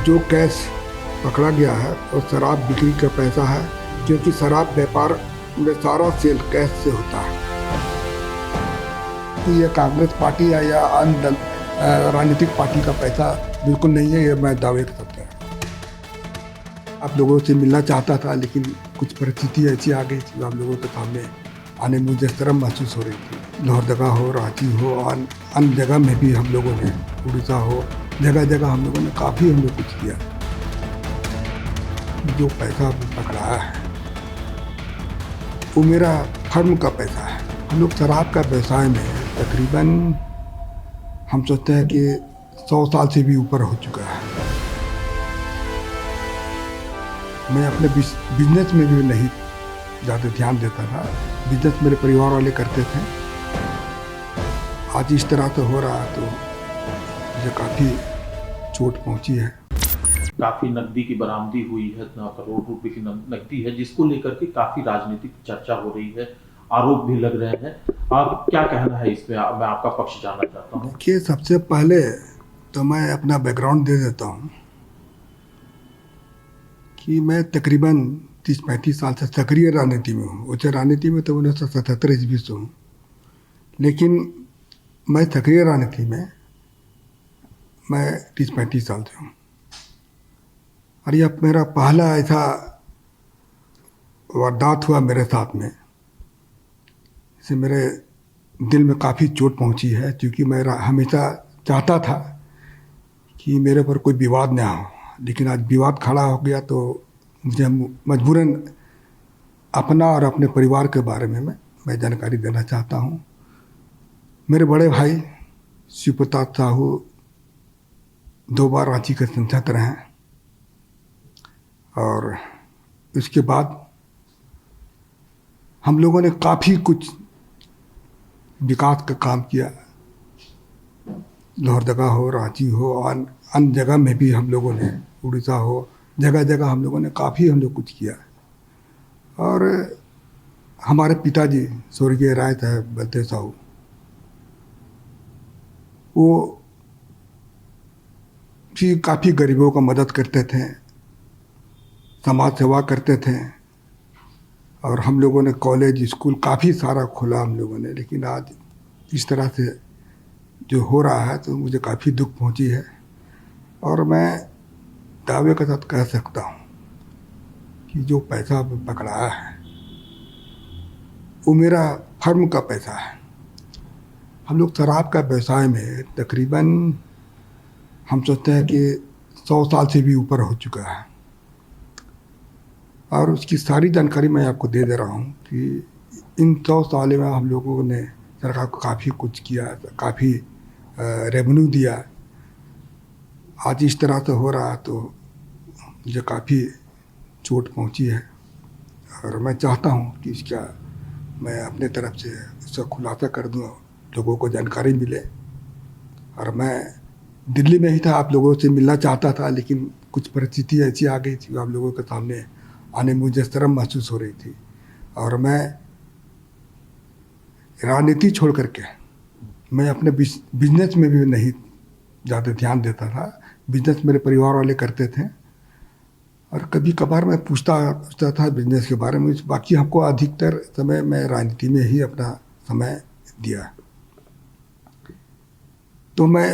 जो कैश पकड़ा गया है वो शराब बिक्री का पैसा है, क्योंकि शराब व्यापार में सारा सेल कैश से होता है। तो ये कांग्रेस पार्टी है या अन्य राजनीतिक पार्टी का पैसा बिल्कुल नहीं है, ये मैं दावे कर सकता हूँ। आप लोगों से मिलना चाहता था, लेकिन कुछ परिस्थिति ऐसी आ गई थी, आप लोगों के सामने आने में मुझे शर्म महसूस हो रही थी। लोहरदगा हो, रांची हो, अन्य जगह में भी हम लोगों ने, उड़ीसा हो, जगह जगह हम लोगों ने काफ़ी हम लोग कुछ किया। जो पैसा पकड़ाया है वो मेरा फर्म का पैसा है। हम लोग शराब का व्यवसाय में तकरीबन हम सोचते हैं कि 100 साल से भी ऊपर हो चुका है। मैं अपने बिजनेस में भी नहीं ज़्यादा ध्यान देता था। बिजनेस मेरे परिवार वाले करते थे। आज इस तरह से हो रहा है तो मुझे काफ़ी चोट पहुंची है। काफी नकदी की बरामदी हुई है, 9 करोड़ रुपए की नकदी है, जिसको लेकर के काफी राजनीतिक चर्चा हो रही है, आरोप भी लग रहे हैं। आप क्या कहना है इसमें? मैं आपका पक्ष जानना चाहता हूँ। देखिए, सबसे पहले तो मैं अपना बैकग्राउंड दे देता हूँ कि मैं तकरीबन 30-35 साल से सक्रिय राजनीति में हूँ। उच्च राजनीति में तो 1977 ईस्वी से हूँ, लेकिन मैं सक्रिय राजनीति में मैं 30-35 साल से हूँ। और यह मेरा पहला ऐसा वारदात हुआ मेरे साथ में, इससे मेरे दिल में काफ़ी चोट पहुंची है, क्योंकि मैं हमेशा चाहता था कि मेरे पर कोई विवाद ना हो, लेकिन आज विवाद खड़ा हो गया तो मुझे मजबूरन अपना और अपने परिवार के बारे में मैं जानकारी देना चाहता हूँ। मेरे बड़े भाई शिवप्रताप साहू 2 बार रांची के सांसद रहे हैं, और इसके बाद हम लोगों ने काफ़ी कुछ विकास का काम किया। लोहरदगा हो, रांची हो, अन्य जगह में भी हम लोगों ने, उड़ीसा हो, जगह जगह हम लोगों ने काफ़ी हम लोग कुछ किया। और हमारे पिताजी स्वर्गीय राय साहब बलदेव साहू, वो भी काफ़ी गरीबों का मदद करते थे, समाज सेवा करते थे, और हम लोगों ने कॉलेज स्कूल काफ़ी सारा खोला हम लोगों ने। लेकिन आज इस तरह से जो हो रहा है तो मुझे काफ़ी दुख पहुंची है, और मैं दावे के साथ कह सकता हूं कि जो पैसा पकड़ाया है वो मेरा फर्म का पैसा है। हम लोग शराब का व्यवसाय में तकरीबन हम सोचते हैं कि 100 साल से भी ऊपर हो चुका है, और उसकी सारी जानकारी मैं आपको दे रहा हूँ कि इन 100 साल में हम लोगों ने सरकार को काफ़ी कुछ किया, काफ़ी रेवेन्यू दिया। आज इस तरह से हो रहा है तो मुझे काफ़ी चोट पहुंची है, और मैं चाहता हूँ कि इसका मैं अपने तरफ से इसका खुलासा कर दूँ, लोगों को जानकारी मिले। और मैं दिल्ली में ही था, आप लोगों से मिलना चाहता था, लेकिन कुछ परिस्थिति ऐसी आ गई थी, आप लोगों के सामने आने में मुझे शर्म महसूस हो रही थी। और मैं राजनीति छोड़ करके मैं अपने बिजनेस में भी नहीं ज़्यादा ध्यान देता था। बिजनेस मेरे परिवार वाले करते थे, और कभी कभार मैं पूछता था बिजनेस के बारे में। बाकी हमको अधिकतर समय मैं राजनीति में ही अपना समय दिया। तो मैं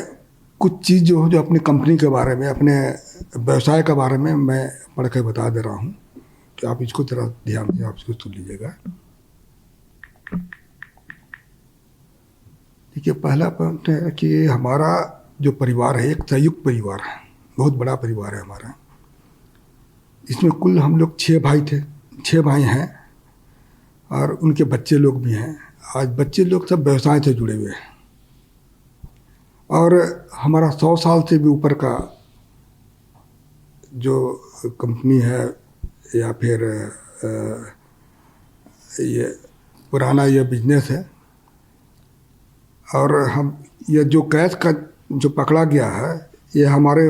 कुछ चीज़ जो अपनी कंपनी के बारे में, अपने व्यवसाय के बारे में मैं पढ़ के बता दे रहा हूँ, कि आप इसको जरा ध्यान से आप इसको सुन लीजिएगा। देखिए, पहला पॉइंट है कि हमारा जो परिवार है एक संयुक्त परिवार है, बहुत बड़ा परिवार है हमारा। इसमें कुल हम लोग 6 भाई थे, 6 भाई हैं, और उनके बच्चे लोग भी हैं। आज बच्चे लोग सब व्यवसाय से जुड़े हुए हैं, और हमारा 100 साल से भी ऊपर का जो कंपनी है या फिर ये पुराना ये बिजनेस है। और हम ये जो कैश का जो पकड़ा गया है, ये हमारे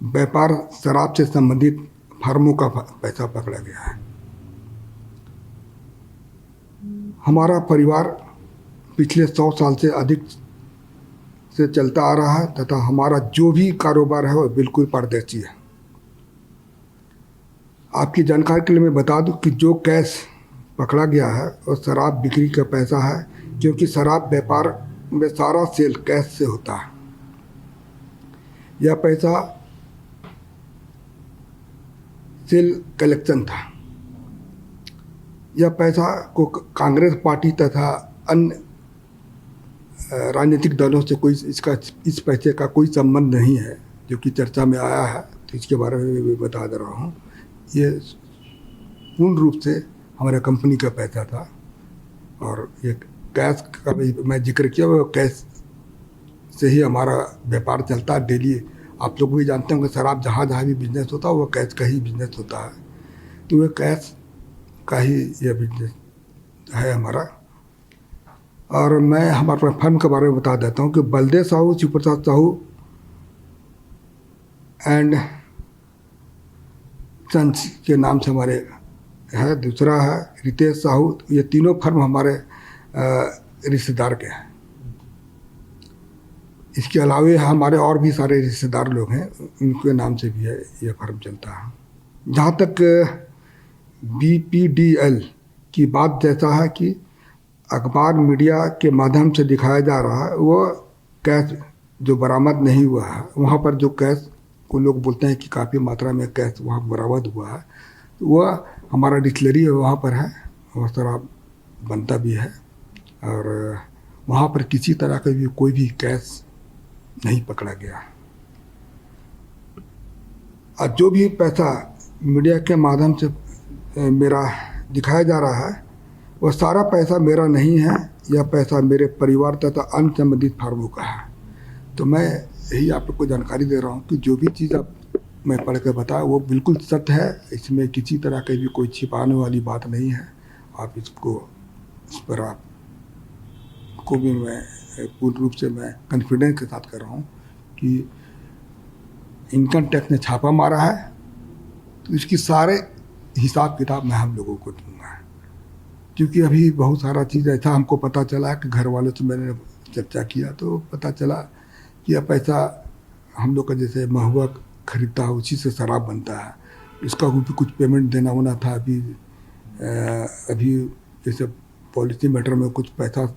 व्यापार शराब से संबंधित फर्मों का पैसा पकड़ा गया है। हमारा परिवार पिछले 100 साल से अधिक से चलता आ रहा है तथा हमारा जो भी कारोबार है वो बिल्कुल पारदर्शी है। आपकी जानकारी के लिए मैं बता दूं कि जो कैश पकड़ा गया है वो शराब बिक्री का पैसा है, क्योंकि शराब व्यापार में सारा सेल कैश से होता है। यह पैसा सेल कलेक्शन था। यह पैसा को कांग्रेस पार्टी तथा अन्य राजनीतिक दलों से इस पैसे का कोई संबंध नहीं है, जो कि चर्चा में आया है। तो इसके बारे में मैं बता दे रहा हूँ, ये पूर्ण रूप से हमारा कंपनी का पैसा था। और ये कैश का भी मैं जिक्र किया, वो कैश से ही हमारा व्यापार चलता है डेली। आप लोग भी जानते होंगे शराब जहाँ भी बिजनेस होता है वो कैश का ही बिजनेस होता है। तो वह कैश का ही यह बिजनेस है हमारा। और मैं हमारे फर्म के बारे में बता देता हूँ कि बलदेव साहू, शिवप्रसाद साहू एंड सन्स के नाम से हमारे है। दूसरा है रितेश साहू। ये तीनों फर्म हमारे रिश्तेदार के हैं। इसके अलावे हमारे और भी सारे रिश्तेदार लोग हैं, उनके नाम से भी है ये फर्म चलता है। जहाँ तक BPDL की बात जैसा है कि अखबार मीडिया के माध्यम से दिखाया जा रहा है, वो कैश जो बरामद नहीं हुआ है, वहाँ पर जो कैश को लोग बोलते हैं कि काफ़ी मात्रा में कैश वहाँ बरामद हुआ है, वह हमारा डिस्टिलरी है वहाँ पर है, और शराब बनता भी है। और वहाँ पर किसी तरह का भी कोई भी कैश नहीं पकड़ा गया। और जो भी पैसा मीडिया के माध्यम से मेरा दिखाया जा रहा है, वह सारा पैसा मेरा नहीं है। यह पैसा मेरे परिवार तथा अन्य संबंधित फर्मों का है। तो मैं यही आप लोग को जानकारी दे रहा हूँ कि जो भी चीज़ आप मैं पढ़ के बताया वो बिल्कुल सत्य है। इसमें किसी तरह की भी कोई छिपाने वाली बात नहीं है। आप इस पर आपको भी मैं पूर्ण रूप से मैं कॉन्फिडेंस के साथ कर रहा हूँ कि इनकम टैक्स ने छापा मारा है, तो इसकी सारे हिसाब किताब मैं हम लोगों को दूंगा। क्योंकि अभी बहुत सारा चीज़ ऐसा हमको पता चला कि घर वालों से मैंने चर्चा किया तो पता चला कि यह पैसा हम लोग का जैसे महुआ खरीदता है उसी से शराब बनता है। इसका भी कुछ पेमेंट देना होना था। अभी जैसे पॉलिसी मैटर में कुछ पैसा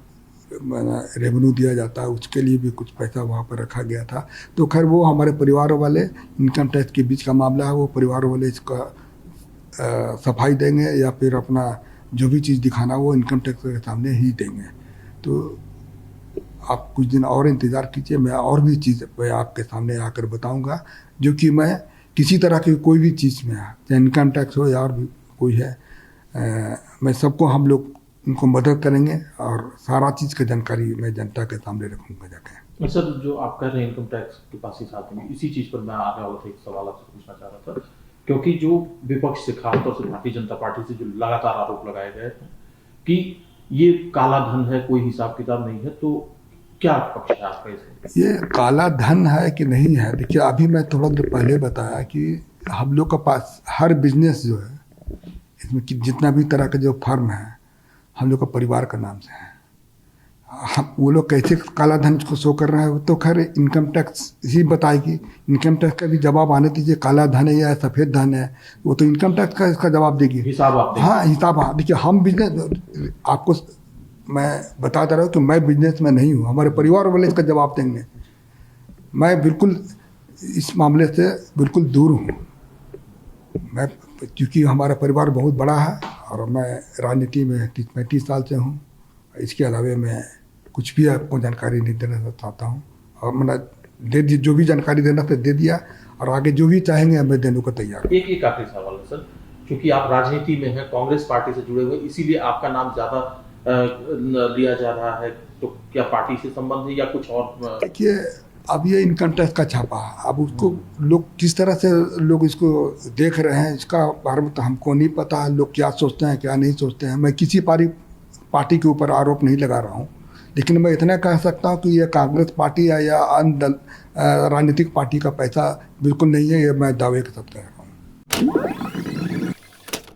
रेवेन्यू दिया जाता है, उसके लिए भी कुछ पैसा वहाँ पर रखा गया था। तो खैर वो हमारे परिवार वाले, इनकम टैक्स के बीच का मामला है, वो परिवार वाले इसका सफाई देंगे या फिर अपना जो भी चीज़ दिखाना वो इनकम टैक्स के सामने ही देंगे। तो आप कुछ दिन और इंतज़ार कीजिए, मैं और भी चीज़ मैं आपके सामने आकर बताऊंगा, जो कि मैं किसी तरह की कोई भी चीज़ में चाहे इनकम टैक्स हो या और भी कोई है, मैं सबको हम लोग उनको मदद करेंगे और सारा चीज़ की जानकारी मैं जनता के सामने रखूँगा जाके। सर, जो आप कह रहे हैं इनकम टैक्स के पास ही साथ में, इसी चीज़ पर मैं आगे वाला था एक सवाल आपसे पूछना चाह रहा था। क्योंकि जो विपक्ष से, खासतौर से भारतीय जनता पार्टी से जो लगातार आरोप लगाए गए हैं कि ये काला धन है, कोई हिसाब किताब नहीं है, तो क्या पक्ष है आपका इसमें? ये काला धन है कि नहीं है, देखिए अभी मैं थोड़ा देर पहले बताया कि हम लोग के पास हर बिजनेस जो है, इसमें जितना भी तरह का जो फर्म है हम लोग का परिवार का नाम से है। हम वो लोग कैसे काला धन को शो कर रहे हैं तो खैर इनकम टैक्स ही बताएगी। इनकम टैक्स का भी जवाब आने दीजिए, काला धन है या सफ़ेद धन है, वो तो इनकम टैक्स का इसका जवाब देगी। हिसाब आप देंगे? हाँ, हिसाब। हाँ, देखिए हम बिजनेस, आपको मैं बता दे रहा हूँ कि मैं बिजनेस में नहीं हूँ, हमारे परिवार वाले इसका जवाब देंगे। मैं बिल्कुल इस मामले से बिल्कुल दूर हूँ। मैं क्योंकि हमारा परिवार बहुत बड़ा है और मैं राजनीति में 35 साल से हूँ। इसके अलावा मैं कुछ भी आपको जानकारी नहीं देना चाहता हूँ, और मैंने दे दी जो भी जानकारी देना था दे दिया, और आगे जो भी चाहेंगे मैं देने को तैयार हूँ। एक आखिरी सवाल है सर, क्योंकि आप राजनीति में हैं, कांग्रेस पार्टी से जुड़े हुए, इसीलिए आपका नाम ज़्यादा लिया जा रहा है, तो क्या पार्टी से संबंध है या कुछ और? देखिए अब ये इनकम टैक्स का छापा, अब उसको लोग किस तरह से लोग इसको देख रहे हैं इसका बारे में तो हमको नहीं पता है। लोग क्या सोचते हैं क्या नहीं सोचते हैं। मैं किसी पार्टी के ऊपर आरोप नहीं लगा रहा हूँ, लेकिन मैं इतना कह सकता हूँ कि ये कांग्रेस पार्टी है या अन्य राजनीतिक पार्टी का पैसा बिल्कुल नहीं है, ये मैं दावे के साथ कह रहा हूँ।